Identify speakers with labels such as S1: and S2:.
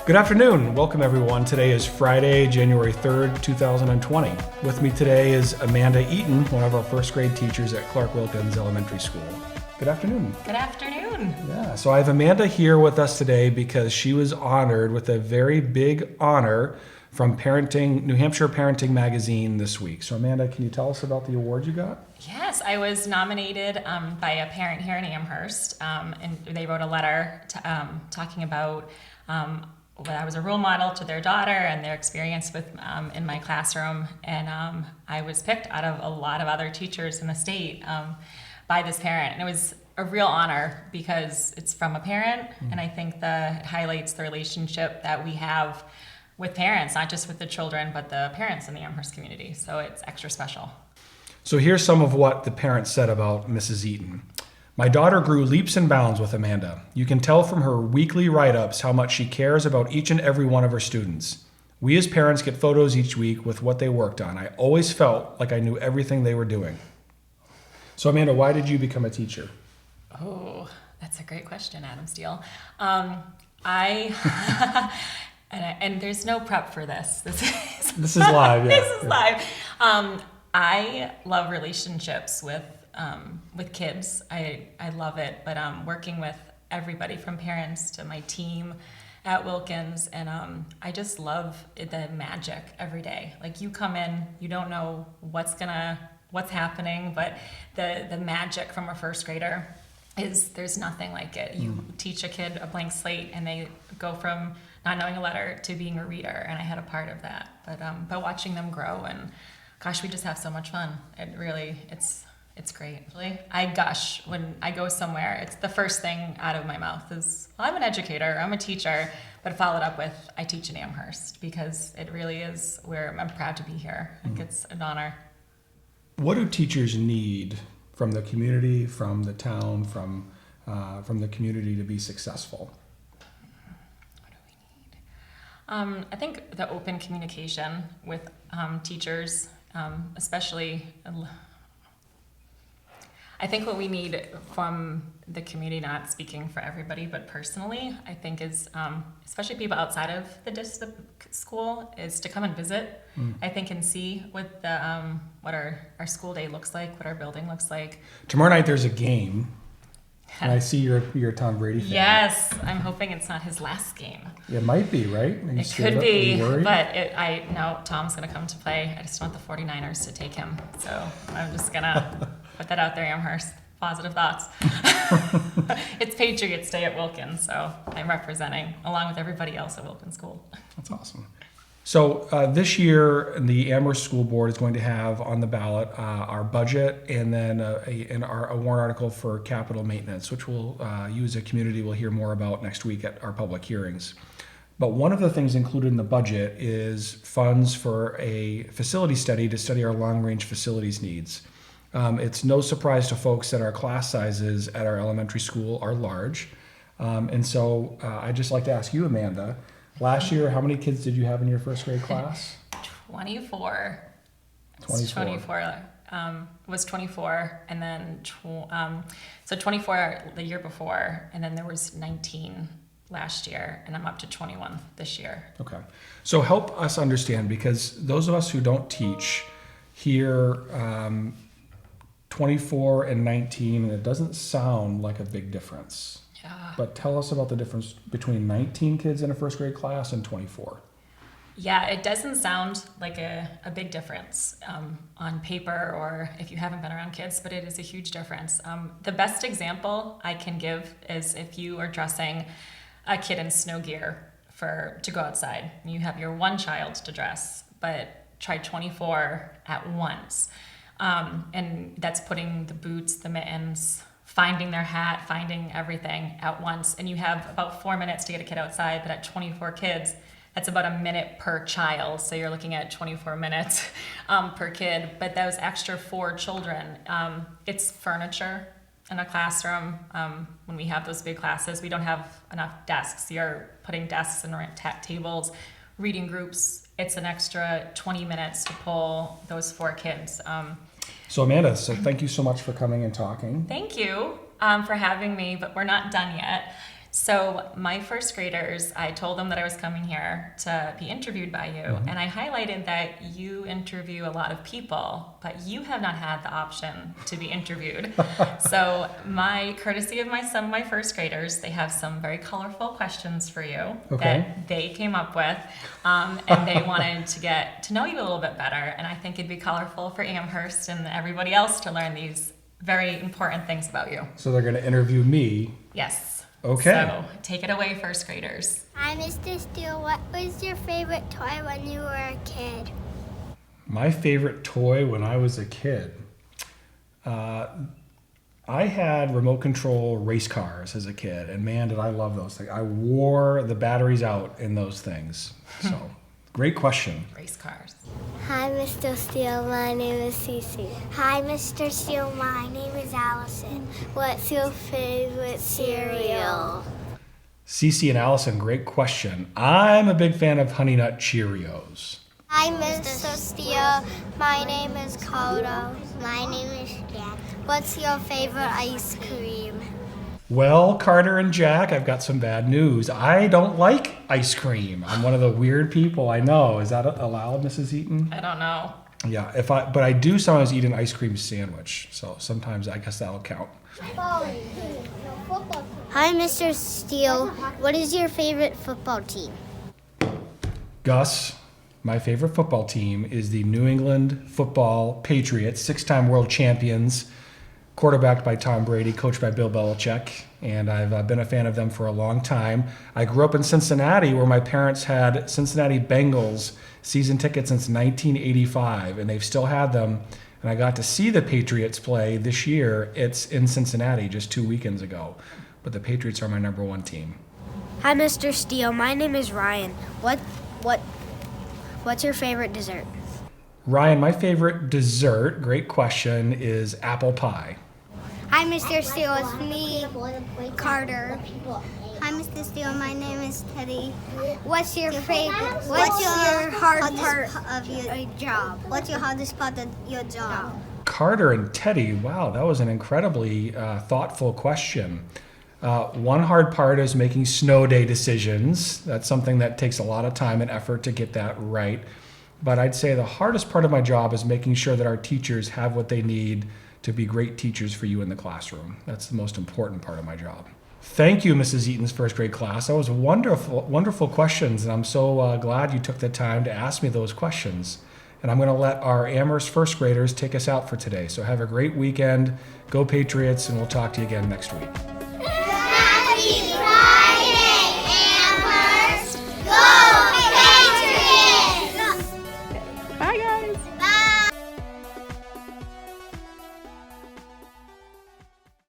S1: Good afternoon. Welcome, everyone. Today is Friday, January 3rd, 2020. With me today is Amanda Eaton, one of our first grade teachers at Clark Wilkins Elementary School. Good afternoon.
S2: Good afternoon.
S1: Yeah, so I have Amanda here with us today because she was honored with a very big honor from New Hampshire Parenting Magazine this week. So Amanda, can you tell us about the award you got?
S2: Yes, I was nominated by a parent here in Amherst, and they wrote a letter talking about I was a role model to their daughter and their experience with in my classroom, and I was picked out of a lot of other teachers in the state by this parent, and it was a real honor because it's from a parent, and I think it highlights the relationship that we have with parents, not just with the children, but the parents in the Amherst community. So it's extra special.
S1: So here's some of what the parents said about Mrs. Eaton. My daughter grew leaps and bounds with Amanda. You can tell from her weekly write-ups how much she cares about each and every one of her students. We as parents get photos each week with what they worked on. I always felt like I knew everything they were doing. So Amanda, why did you become a teacher?
S2: Oh, that's a great question, Adam Steele. And there's no prep for this. This
S1: is live. Yeah.
S2: This is live. I love relationships with kids. I love it, but working with everybody from parents to my team at Wilkins, and I just love the magic every day. Like, you come in, you don't know what's happening, but the magic from a first grader there's nothing like it. You teach a kid a blank slate and they go from not knowing a letter to being a reader, and I had a part of that. But watching them grow, and gosh, we just have so much fun. It's great. Really, I gush when I go somewhere. It's the first thing out of my mouth is, well, I'm an educator, I'm a teacher, but followed up with, I teach in Amherst, because it really is where I'm proud to be here. I think it's an honor.
S1: What do teachers need from the community, from the town, from the community to be successful?
S2: What do we need? I think the open communication with teachers, especially. I think what we need from the community, not speaking for everybody, but personally, I think is, especially people outside of the school, is to come and visit. I think, and see what our school day looks like, what our building looks like.
S1: Tomorrow night there's a game, and I see you're a Tom Brady fan.
S2: Yes, I'm hoping it's not his last game.
S1: It might be, right?
S2: It could be, but no, Tom's going to come to play. I just want the 49ers to take him, so I'm just going to put that out there, Amherst. Positive thoughts. It's Patriots Day at Wilkins, so I'm representing along with everybody else at Wilkins School.
S1: That's awesome. So this year, the Amherst School Board is going to have on the ballot our budget, and then a warrant article for capital maintenance, which you as a community will hear more about next week at our public hearings. But one of the things included in the budget is funds for a facility study to study our long-range facilities needs. It's no surprise to folks that our class sizes at our elementary school are large. And so I'd just like to ask you, Amanda, last year, how many kids did you have in your first grade class?
S2: 24.
S1: 24.
S2: Was 24, and then so 24 the year before, and then there was 19 last year, and I'm up to 21 this year.
S1: Okay. So help us understand, because those of us who don't teach hear 24 and 19, and it doesn't sound like a big difference.
S2: Yeah.
S1: But tell us about the difference between 19 kids in a first grade class and 24.
S2: Yeah, it doesn't sound like a big difference on paper, or if you haven't been around kids, but it is a huge difference. The best example I can give is if you are dressing a kid in snow gear to go outside. You have your one child to dress, but try 24 at once. And that's putting the boots, the mittens, finding their hat, finding everything at once. And you have about 4 minutes to get a kid outside, but at 24 kids, that's about a minute per child. So you're looking at 24 minutes per kid. But those extra 4 children, it's furniture in a classroom. When we have those big classes, we don't have enough desks. You're putting desks and tables, reading groups. It's an extra 20 minutes to pull those 4 kids.
S1: So Amanda, thank you so much for coming and talking.
S2: Thank you for having me, but we're not done yet. So my first graders, I told them that I was coming here to be interviewed by you, and I highlighted that you interview a lot of people, but you have not had the option to be interviewed. So my courtesy of some of my first graders, they have some very colorful questions for you that they came up with, and they wanted to get to know you a little bit better. And I think it'd be colorful for Amherst and everybody else to learn these very important things about you.
S1: So they're going to interview me.
S2: Yes.
S1: Okay.
S2: So take it away, first graders.
S3: Hi, Mr. Steele. What was your favorite toy when you were a kid?
S1: My favorite toy when I was a kid. I had remote control race cars as a kid, and man, did I love those things. I wore the batteries out in those things. So, great question.
S2: Race cars.
S3: Hi, Mr. Steele. My name is Cece. Hi, Mr. Steele. My name is Allison. What's your favorite cereal?
S1: Cece and Allison, great question. I'm a big fan of Honey Nut Cheerios.
S3: Hi, Mr. Steele. My name is Kodo. My name is Jack. What's your favorite ice cream?
S1: Well, Carter and Jack, I've got some bad news. I don't like ice cream. I'm one of the weird people, I know. Is that allowed, Mrs. Eaton?
S2: I don't know.
S1: Yeah, but I do sometimes eat an ice cream sandwich. So sometimes I guess that'll count.
S3: Hi, Mr. Steele. What is your favorite football team?
S1: Gus, my favorite football team is the New England Football Patriots, 6-time world champions, quarterbacked by Tom Brady, coached by Bill Belichick, and I've been a fan of them for a long time. I grew up in Cincinnati, where my parents had Cincinnati Bengals season tickets since 1985, and they've still had them. And I got to see the Patriots play this year. It's in Cincinnati just 2 weekends ago. But the Patriots are my number one team.
S4: Hi, Mr. Steele. My name is Ryan. What's your favorite dessert?
S1: Ryan, my favorite dessert, great question, is apple pie.
S3: Hi, Mr. Steele. It's me, Carter. Hi, Mr. Steele. My name is Teddy. What's your favorite? What's your hardest part of your job? What's your hardest part of your job?
S1: Carter and Teddy, wow, that was an incredibly thoughtful question. One hard part is making snow day decisions. That's something that takes a lot of time and effort to get that right. But I'd say the hardest part of my job is making sure that our teachers have what they need to be great teachers for you in the classroom. That's the most important part of my job. Thank you, Mrs. Eaton's first grade class. That was wonderful, wonderful questions, and I'm so glad you took the time to ask me those questions. And I'm going to let our Amherst first graders take us out for today. So have a great weekend. Go Patriots, and we'll talk to you again next week.
S3: Happy Friday, Amherst! Go Patriots!
S5: Bye, guys.